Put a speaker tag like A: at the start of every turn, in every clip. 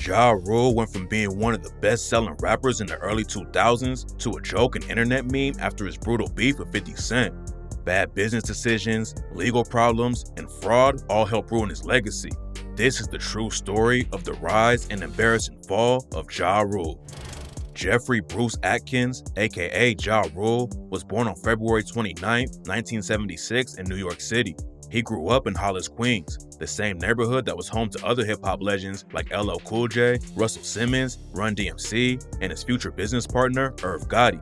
A: Ja Rule went from being one of the best-selling rappers in the early 2000s to a joke and internet meme after his brutal beef with 50 Cent. Bad business decisions, legal problems, and fraud all helped ruin his legacy. This is the true story of the rise and embarrassing fall of Ja Rule. Jeffrey Bruce Atkins, aka Ja Rule, was born on February 29, 1976 in New York City. He grew up in Hollis, Queens, the same neighborhood that was home to other hip-hop legends like LL Cool J, Russell Simmons, Run DMC, and his future business partner, Irv Gotti.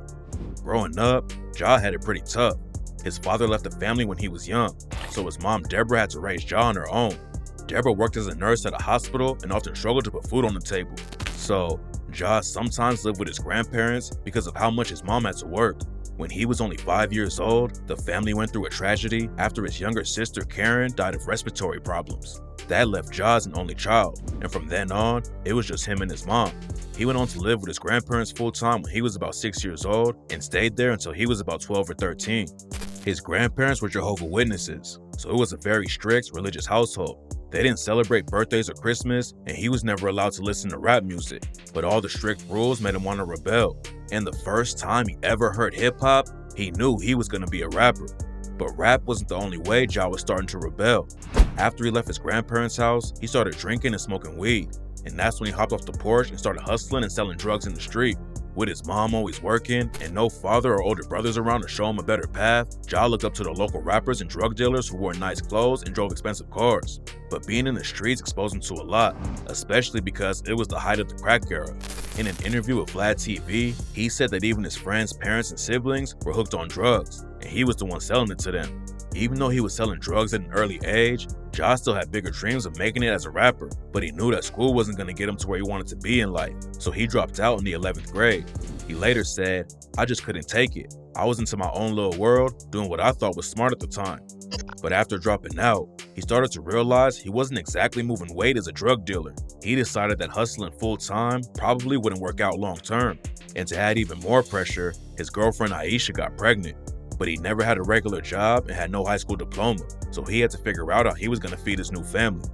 A: Growing up, Ja had it pretty tough. His father left the family when he was young, so his mom Deborah had to raise Ja on her own. Deborah worked as a nurse at a hospital and often struggled to put food on the table. So, Ja sometimes lived with his grandparents because of how much his mom had to work. When he was only 5 years old, the family went through a tragedy after his younger sister Karen died of respiratory problems. That left Ja as an only child, and from then on, it was just him and his mom. He went on to live with his grandparents full-time when he was about 6 years old and stayed there until he was about 12 or 13. His grandparents were Jehovah's Witnesses, so it was a very strict religious household. They didn't celebrate birthdays or Christmas, and he was never allowed to listen to rap music, but all the strict rules made him want to rebel. And the first time he ever heard hip-hop, he knew he was going to be a rapper. But rap wasn't the only way Ja was starting to rebel. After he left his grandparents' house, he started drinking and smoking weed, and that's when he hopped off the porch and started hustling and selling drugs in the street. With his mom always working and no father or older brothers around to show him a better path, Ja looked up to the local rappers and drug dealers who wore nice clothes and drove expensive cars. But being in the streets exposed him to a lot, especially because it was the height of the crack era. In an interview with Vlad TV, he said that even his friends' parents and siblings were hooked on drugs, and he was the one selling it to them. Even though he was selling drugs at an early age, Ja still had bigger dreams of making it as a rapper, but he knew that school wasn't going to get him to where he wanted to be in life, so he dropped out in the 11th grade. He later said, "I just couldn't take it. I was into my own little world, doing what I thought was smart at the time." But after dropping out, he started to realize he wasn't exactly moving weight as a drug dealer. He decided that hustling full-time probably wouldn't work out long-term, and to add even more pressure, his girlfriend Aisha got pregnant. But he never had a regular job and had no high school diploma, so he had to figure out how he was going to feed his new family.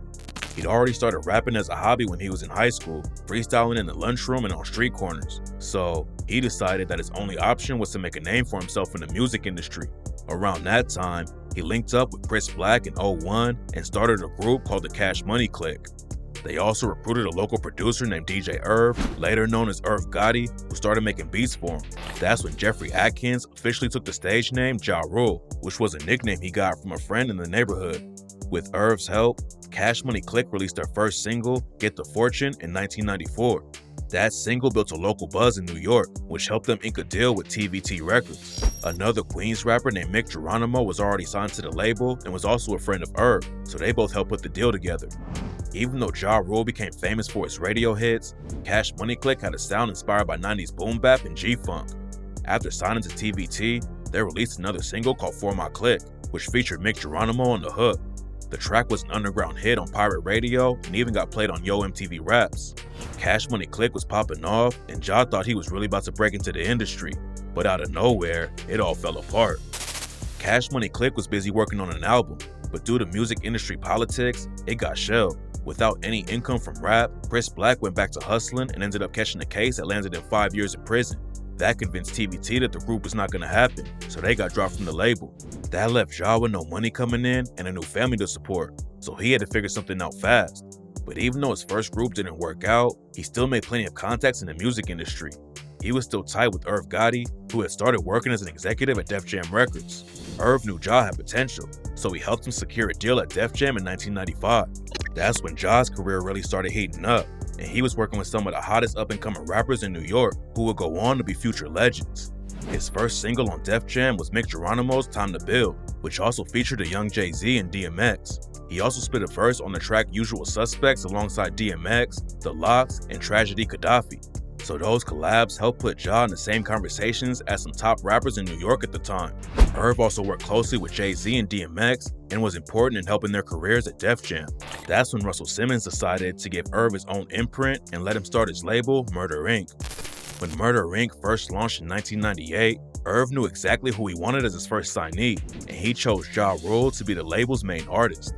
A: He'd already started rapping as a hobby when he was in high school, freestyling in the lunchroom and on street corners. So he decided that his only option was to make a name for himself in the music industry. Around that time, he linked up with Chris Black in 01 and started a group called the Cash Money Clique. They also recruited a local producer named DJ Irv, later known as Irv Gotti, who started making beats for him. That's when Jeffrey Atkins officially took the stage name Ja Rule, which was a nickname he got from a friend in the neighborhood. With Irv's help, Cash Money Clique released their first single, Get the Fortune, in 1994. That single built a local buzz in New York, which helped them ink a deal with TVT Records. Another Queens rapper named Mick Geronimo was already signed to the label and was also a friend of Irv, so they both helped put the deal together. Even though Ja Rule became famous for his radio hits, Cash Money Clique had a sound inspired by 90s boom bap and G-Funk. After signing to TVT, they released another single called For My Clique, which featured Mick Geronimo on the hook. The track was an underground hit on pirate radio and even got played on Yo MTV Raps. Cash Money Clique was popping off, and Ja thought he was really about to break into the industry, but out of nowhere, it all fell apart. Cash Money Clique was busy working on an album, but due to music industry politics, it got shelved. Without any income from rap, Chris Black went back to hustling and ended up catching a case that landed him 5 years in prison. That convinced TVT that the group was not going to happen, so they got dropped from the label. That left Ja with no money coming in and a new family to support, so he had to figure something out fast. But even though his first group didn't work out, he still made plenty of contacts in the music industry. He was still tight with Irv Gotti, who had started working as an executive at Def Jam Records. Irv knew Ja had potential, so he helped him secure a deal at Def Jam in 1995. That's when Ja's career really started heating up, and he was working with some of the hottest up-and-coming rappers in New York who would go on to be future legends. His first single on Def Jam was Mick Geronimo's Time to Build, which also featured a young Jay-Z and DMX. He also spit a verse on the track Usual Suspects alongside DMX, The Lox, and Tragedy Gaddafi. So those collabs helped put Ja in the same conversations as some top rappers in New York at the time. Irv also worked closely with Jay-Z and DMX and was important in helping their careers at Def Jam. That's when Russell Simmons decided to give Irv his own imprint and let him start his label, Murder Inc. When Murder Inc. first launched in 1998, Irv knew exactly who he wanted as his first signee, and he chose Ja Rule to be the label's main artist.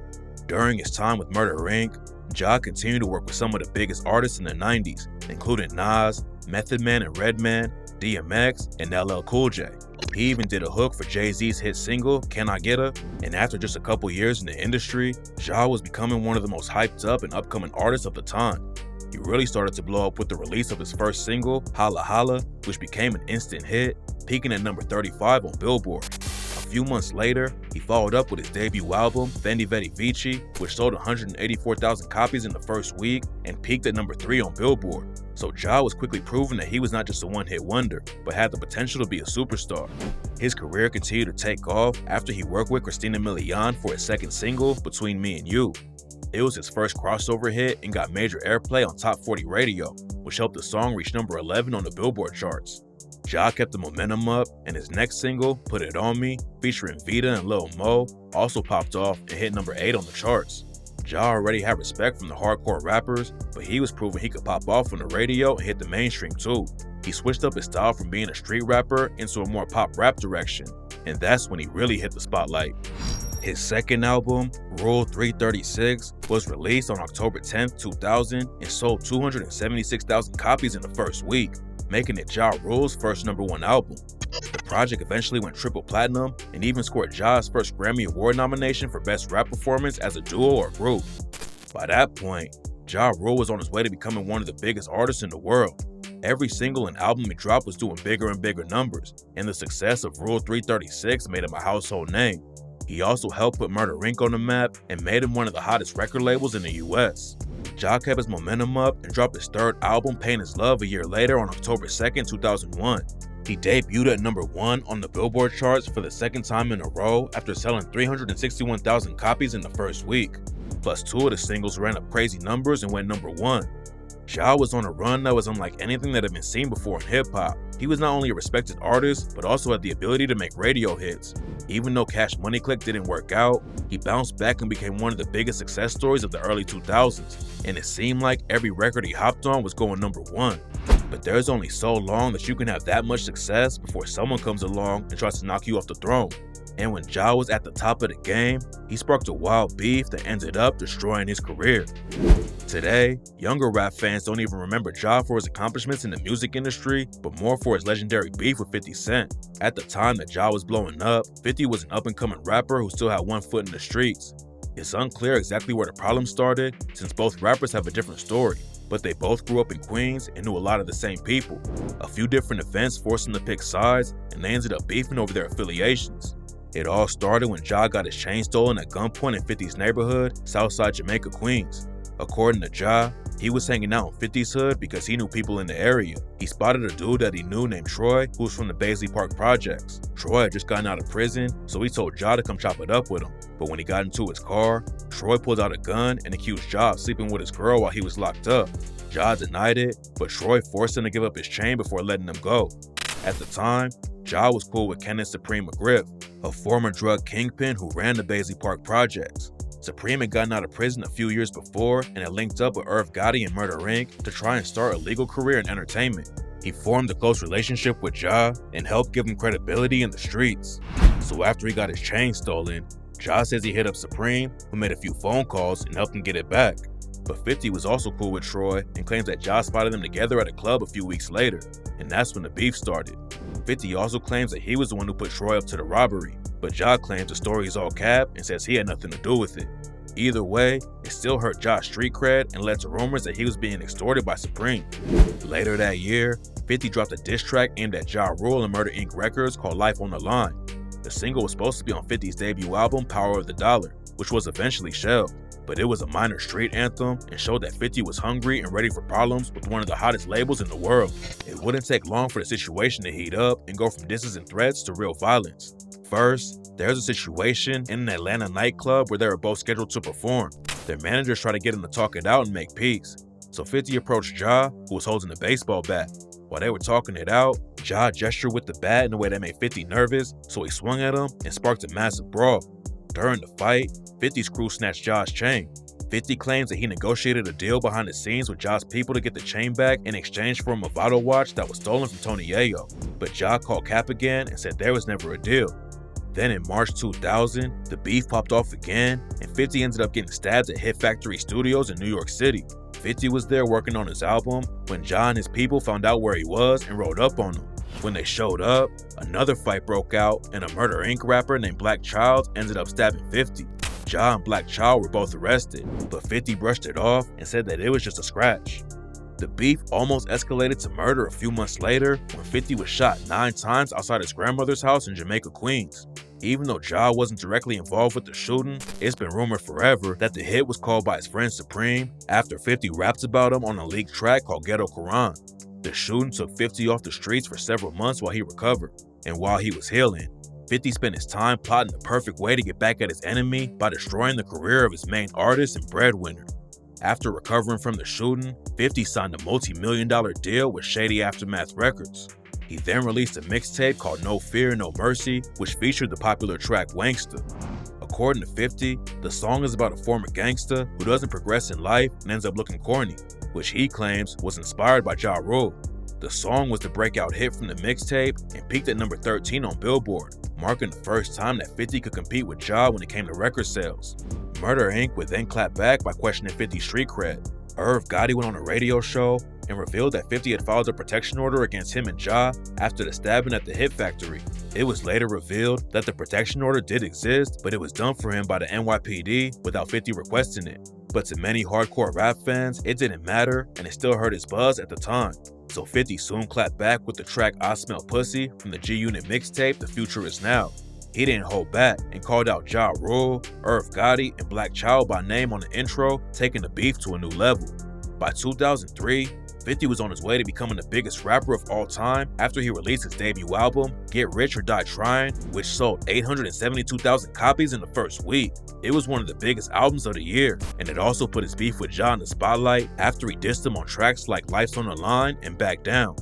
A: During his time with Murder Inc., Ja continued to work with some of the biggest artists in the 90s, including Nas, Method Man and Redman, DMX, and LL Cool J. He even did a hook for Jay-Z's hit single, Can I Get Her? And after just a couple years in the industry, Ja was becoming one of the most hyped up and upcoming artists of the time. He really started to blow up with the release of his first single, Holla Holla, which became an instant hit, peaking at number 35 on Billboard. A few months later, he followed up with his debut album, Fendi Vedi Vici, which sold 184,000 copies in the first week and peaked at number 3 on Billboard. So Ja was quickly proving that he was not just a one-hit wonder, but had the potential to be a superstar. His career continued to take off after he worked with Christina Milian for his second single, Between Me and You. It was his first crossover hit and got major airplay on Top 40 radio, which helped the song reach number 11 on the Billboard charts. Ja kept the momentum up, and his next single, Put It On Me, featuring Vita and Lil Mo, also popped off and hit number 8 on the charts. Ja already had respect from the hardcore rappers, but he was proving he could pop off on the radio and hit the mainstream too. He switched up his style from being a street rapper into a more pop rap direction, and that's when he really hit the spotlight. His second album, Rule 336, was released on October 10, 2000 and sold 276,000 copies in the first week, making it Ja Rule's first #1 album. The project eventually went triple platinum and even scored Ja's first Grammy Award nomination for Best Rap Performance as a duo or group. By that point, Ja Rule was on his way to becoming one of the biggest artists in the world. Every single and album he dropped was doing bigger and bigger numbers, and the success of Rule 336 made him a household name. He also helped put Murder Inc. on the map and made him one of the hottest record labels in the US. Ja kept his momentum up and dropped his third album, Pain Is Love, a year later on October 2nd, 2001. He debuted at number 1 on the Billboard charts for the second time in a row after selling 361,000 copies in the first week. Plus, 2 of the singles ran up crazy numbers and went number 1. Ja was on a run that was unlike anything that had been seen before in hip-hop. He was not only a respected artist, but also had the ability to make radio hits. Even though Cash Money Click didn't work out, he bounced back and became one of the biggest success stories of the early 2000s, and it seemed like every record he hopped on was going number 1. But there's only so long that you can have that much success before someone comes along and tries to knock you off the throne. And when Ja was at the top of the game, he sparked a wild beef that ended up destroying his career. Today, younger rap fans don't even remember Ja for his accomplishments in the music industry, but more for his legendary beef with 50 Cent. At the time that Ja was blowing up, 50 was an up-and-coming rapper who still had one foot in the streets. It's unclear exactly where the problem started, since both rappers have a different story, but they both grew up in Queens and knew a lot of the same people. A few different events forced them to pick sides, and they ended up beefing over their affiliations. It all started when Ja got his chain stolen at gunpoint in 50's neighborhood, Southside Jamaica, Queens. According to Ja, he was hanging out in 50's hood because he knew people in the area. He spotted a dude that he knew named Troy, who was from the Baisley Park projects. Troy had just gotten out of prison, so he told Ja to come chop it up with him. But when he got into his car, Troy pulled out a gun and accused Ja of sleeping with his girl while he was locked up. Ja denied it, but Troy forced him to give up his chain before letting him go. At the time, Ja was cool with Kenneth Supreme McGriff, a former drug kingpin who ran the Baisley Park projects. Supreme had gotten out of prison a few years before and had linked up with Irv Gotti and Murder Inc. to try and start a legal career in entertainment. He formed a close relationship with Ja and helped give him credibility in the streets. So after he got his chain stolen, Ja says he hit up Supreme, who made a few phone calls and helped him get it back. But 50 was also cool with Troy and claims that Ja spotted them together at a club a few weeks later, and that's when the beef started. 50 also claims that he was the one who put Troy up to the robbery, but Ja claims the story is all cap and says he had nothing to do with it. Either way, it still hurt Ja's street cred and led to rumors that he was being extorted by Supreme. Later that year, 50 dropped a diss track aimed at Ja Rule and Murder Inc. Records called Life on the Line. The single was supposed to be on 50's debut album, Power of the Dollar, which was eventually shelved. But it was a minor street anthem and showed that 50 was hungry and ready for problems with one of the hottest labels in the world. It wouldn't take long for the situation to heat up and go from disses and threats to real violence. First, there's a situation in an Atlanta nightclub where they were both scheduled to perform. Their managers tried to get them to talk it out and make peace. So 50 approached Ja, who was holding a baseball bat. While they were talking it out, Ja gestured with the bat in a way that made 50 nervous, so he swung at him and sparked a massive brawl. During the fight, 50's crew snatched Ja's chain. 50 claims that he negotiated a deal behind the scenes with Ja's people to get the chain back in exchange for a Movado watch that was stolen from Tony Yayo. But Ja called cap again and said there was never a deal. Then in March 2000, the beef popped off again, and 50 ended up getting stabbed at Hit Factory Studios in New York City. 50 was there working on his album when Ja and his people found out where he was and rolled up on him. When they showed up, another fight broke out, and a Murder Inc. rapper named Black Child ended up stabbing 50. Ja and Black Child were both arrested, but 50 brushed it off and said that it was just a scratch. The beef almost escalated to murder a few months later when 50 was shot 9 times outside his grandmother's house in Jamaica, Queens. Even though Ja wasn't directly involved with the shooting, it's been rumored forever that the hit was called by his friend Supreme after 50 rapped about him on a leaked track called Ghetto Quran. The shooting took 50 off the streets for several months while he recovered, and while he was healing, 50 spent his time plotting the perfect way to get back at his enemy by destroying the career of his main artist and breadwinner. After recovering from the shooting, 50 signed a multi-million-dollar deal with Shady Aftermath Records. He then released a mixtape called No Fear, No Mercy, which featured the popular track Wanksta. According to 50, the song is about a former gangster who doesn't progress in life and ends up looking corny, which he claims was inspired by Ja Rule. The song was the breakout hit from the mixtape and peaked at number 13 on Billboard, marking the first time that 50 could compete with Ja when it came to record sales. Murder Inc. would then clap back by questioning 50's street cred. Irv Gotti went on a radio show and revealed that 50 had filed a protection order against him and Ja after the stabbing at the Hit Factory. It was later revealed that the protection order did exist, but it was done for him by the NYPD without 50 requesting it. But to many hardcore rap fans, it didn't matter and it still hurt his buzz at the time. So 50 soon clapped back with the track I Smell Pussy from the G-Unit mixtape The Future Is Now. He didn't hold back and called out Ja Rule, Irv Gotti, and Black Child by name on the intro, taking the beef to a new level. By 2003, 50 was on his way to becoming the biggest rapper of all time after he released his debut album, Get Rich or Die Trying, which sold 872,000 copies in the first week. It was one of the biggest albums of the year, and it also put his beef with Ja in the spotlight after he dissed him on tracks like Life's on the Line and Back Down.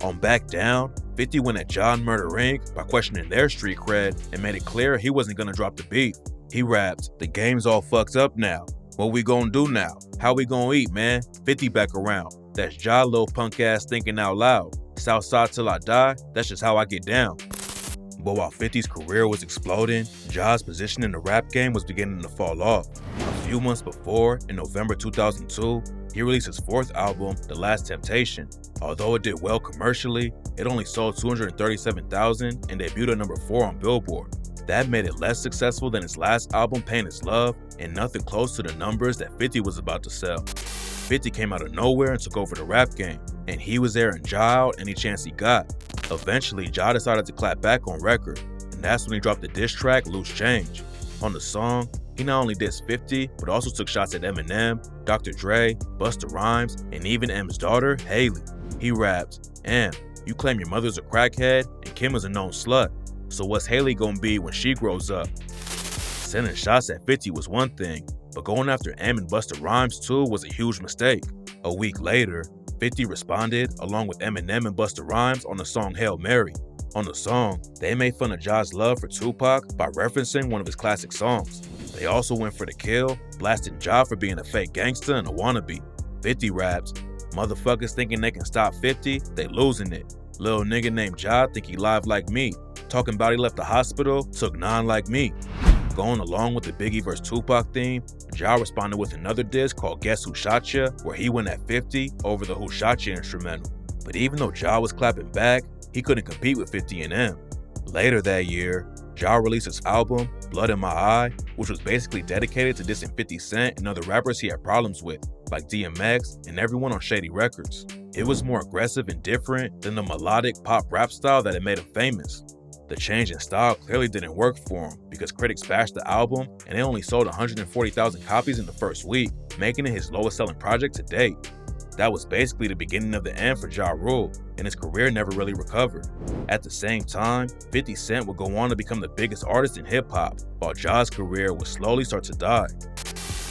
A: On Back Down, 50 went at Ja and Murder Inc. by questioning their street cred and made it clear he wasn't gonna drop the beef. He rapped, "The game's all fucked up now. What we gonna do now? How we gonna eat, man? 50 back around. That's Ja little punk ass thinking out loud. Southside till I die, that's just how I get down." But while 50's career was exploding, Ja's position in the rap game was beginning to fall off. A few months before, in November 2002, he released his 4th album, The Last Temptation. Although it did well commercially, it only sold 237,000 and debuted at number 4 on Billboard. That made it less successful than his last album, Pain Is Love, and nothing close to the numbers that 50 was about to sell. 50 came out of nowhere and took over the rap game, and he was airing Ja out any chance he got. Eventually, Ja decided to clap back on record, and that's when he dropped the diss track Loose Change. On the song, he not only dissed 50, but also took shots at Eminem, Dr. Dre, Busta Rhymes, and even M's daughter, Haley. He rapped, "Em, you claim your mother's a crackhead, and Kim is a known slut. So what's Haley gonna be when she grows up?" Sending shots at 50 was one thing, but going after M and Busta Rhymes too was a huge mistake. A week later, 50 responded along with Eminem and Busta Rhymes on the song Hail Mary. On the song, they made fun of Ja's love for Tupac by referencing one of his classic songs. They also went for the kill, blasting Ja for being a fake gangster and a wannabe. 50 raps, "Motherfuckers thinking they can stop 50, they losing it. Little nigga named Ja think he live like me. Talking about he left the hospital, took 9 like me." Going along with the Biggie vs Tupac theme, Ja responded with another diss called Guess Who Shot Ya, where he went at 50 over the Who Shot Ya instrumental. But even though Ja was clapping back, he couldn't compete with 50 and M. Later that year, Ja released his album, Blood in My Eye, which was basically dedicated to dissing 50 Cent and other rappers he had problems with, like DMX and everyone on Shady Records. It was more aggressive and different than the melodic pop rap style that had made him famous. The change in style clearly didn't work for him because critics bashed the album and it only sold 140,000 copies in the first week, making it his lowest selling project to date. That was basically the beginning of the end for Ja Rule, and his career never really recovered. At the same time, 50 Cent would go on to become the biggest artist in hip-hop, while Ja's career would slowly start to die.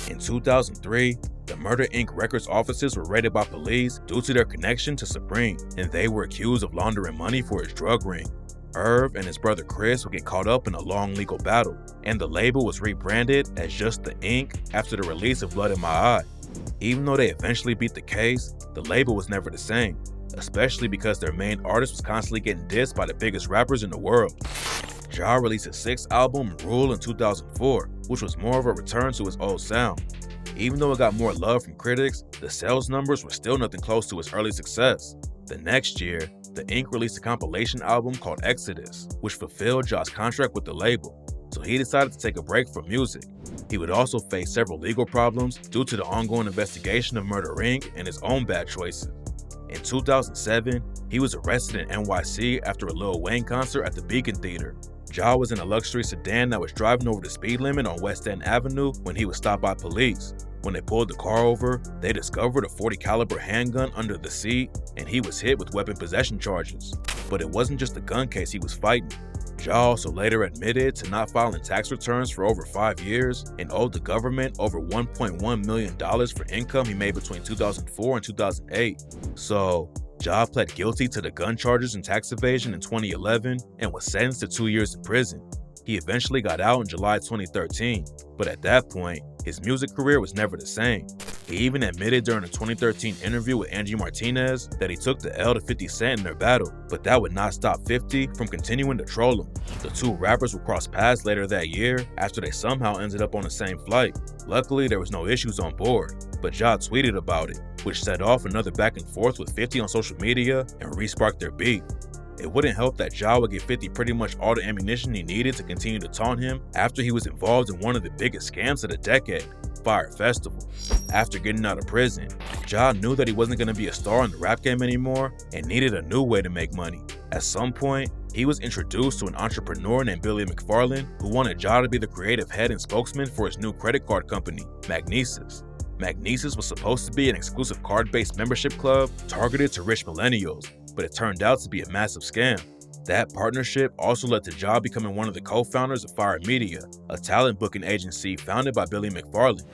A: In 2003, the Murder Inc. records offices were raided by police due to their connection to Supreme, and they were accused of laundering money for his drug ring. Irv and his brother Chris would get caught up in a long legal battle, and the label was rebranded as just The Inc. after the release of Blood in My Eye. Even though they eventually beat the case, the label was never the same, especially because their main artist was constantly getting dissed by the biggest rappers in the world. Ja released his sixth album, Rule, in 2004, which was more of a return to his old sound. Even though it got more love from critics, the sales numbers were still nothing close to his early success. The next year, the Inc. released a compilation album called Exodus, which fulfilled Ja's contract with the label, so he decided to take a break from music. He would also face several legal problems due to the ongoing investigation of Murder Inc. and his own bad choices. In 2007, he was arrested in NYC after a Lil Wayne concert at the Beacon Theater. Ja was in a luxury sedan that was driving over the speed limit on West End Avenue when he was stopped by police. When they pulled the car over, they discovered a .40 caliber handgun under the seat, and he was hit with weapon possession charges. But it wasn't just the gun case he was fighting. Ja also later admitted to not filing tax returns for over 5 years and owed the government over $1.1 million for income he made between 2004 and 2008. So, Ja pled guilty to the gun charges and tax evasion in 2011 and was sentenced to 2 years in prison. He eventually got out in July 2013, but at that point, his music career was never the same. He even admitted during a 2013 interview with Angie Martinez that he took the L to 50 Cent in their battle, but that would not stop 50 from continuing to troll him. The two rappers would cross paths later that year after they somehow ended up on the same flight. Luckily, there was no issues on board, but Ja tweeted about it, which set off another back and forth with 50 on social media and re-sparked their beef. It wouldn't help that Ja would give 50 pretty much all the ammunition he needed to continue to taunt him after he was involved in one of the biggest scams of the decade, Fyre Festival. After getting out of prison, Ja knew that he wasn't going to be a star in the rap game anymore and needed a new way to make money. At some point, he was introduced to an entrepreneur named Billy McFarland who wanted Ja to be the creative head and spokesman for his new credit card company, Magnesis. Magnesis was supposed to be an exclusive card-based membership club targeted to rich millennials, but it turned out to be a massive scam. That partnership also led to Ja becoming one of the co-founders of Fyre Media, a talent booking agency founded by Billy McFarland.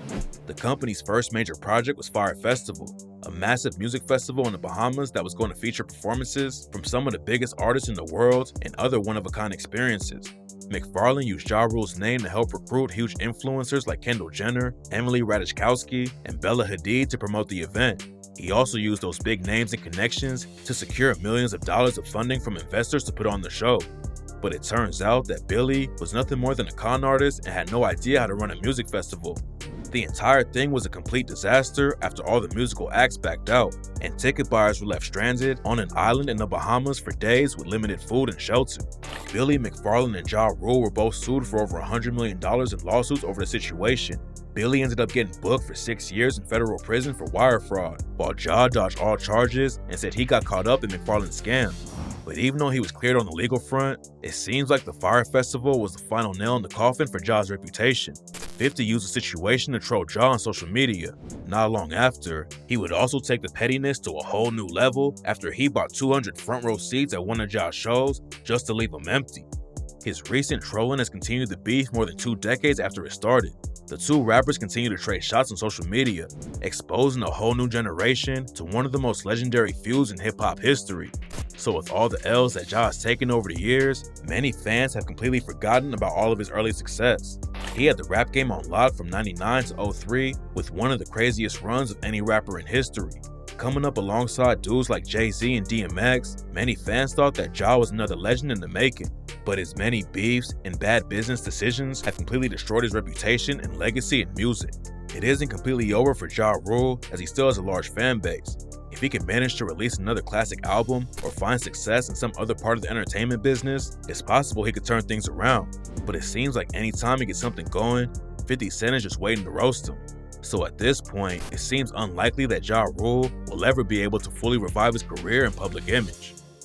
A: The company's first major project was Fyre Festival, a massive music festival in the Bahamas that was going to feature performances from some of the biggest artists in the world and other one-of-a-kind experiences. McFarland used Ja Rule's name to help recruit huge influencers like Kendall Jenner, Emily Ratajkowski, and Bella Hadid to promote the event. He also used those big names and connections to secure millions of dollars of funding from investors to put on the show. But it turns out that Billy was nothing more than a con artist and had no idea how to run a music festival. The entire thing was a complete disaster after all the musical acts backed out, and ticket buyers were left stranded on an island in the Bahamas for days with limited food and shelter. Billy McFarland and Ja Rule were both sued for over $100 million in lawsuits over the situation. Billy ended up getting booked for 6 years in federal prison for wire fraud, while Ja dodged all charges and said he got caught up in McFarland's scam. But even though he was cleared on the legal front, it seems like the Fyre Festival was the final nail in the coffin for Ja's reputation. 50 used the situation to troll Ja on social media. Not long after, he would also take the pettiness to a whole new level after he bought 200 front row seats at one of Ja's shows just to leave them empty. His recent trolling has continued the beef more than 2 decades after it started. The two rappers continue to trade shots on social media, exposing a whole new generation to one of the most legendary feuds in hip-hop history. So with all the L's that Ja has taken over the years, many fans have completely forgotten about all of his early success. He had the rap game on lock from '99 to '03 with one of the craziest runs of any rapper in history. Coming up alongside dudes like Jay-Z and DMX, many fans thought that Ja was another legend in the making. But his many beefs and bad business decisions have completely destroyed his reputation and legacy in music. It isn't completely over for Ja Rule, as he still has a large fan base. If he can manage to release another classic album or find success in some other part of the entertainment business, it's possible he could turn things around. But it seems like anytime he gets something going, 50 Cent is just waiting to roast him. So at this point, it seems unlikely that Ja Rule will ever be able to fully revive his career and public image.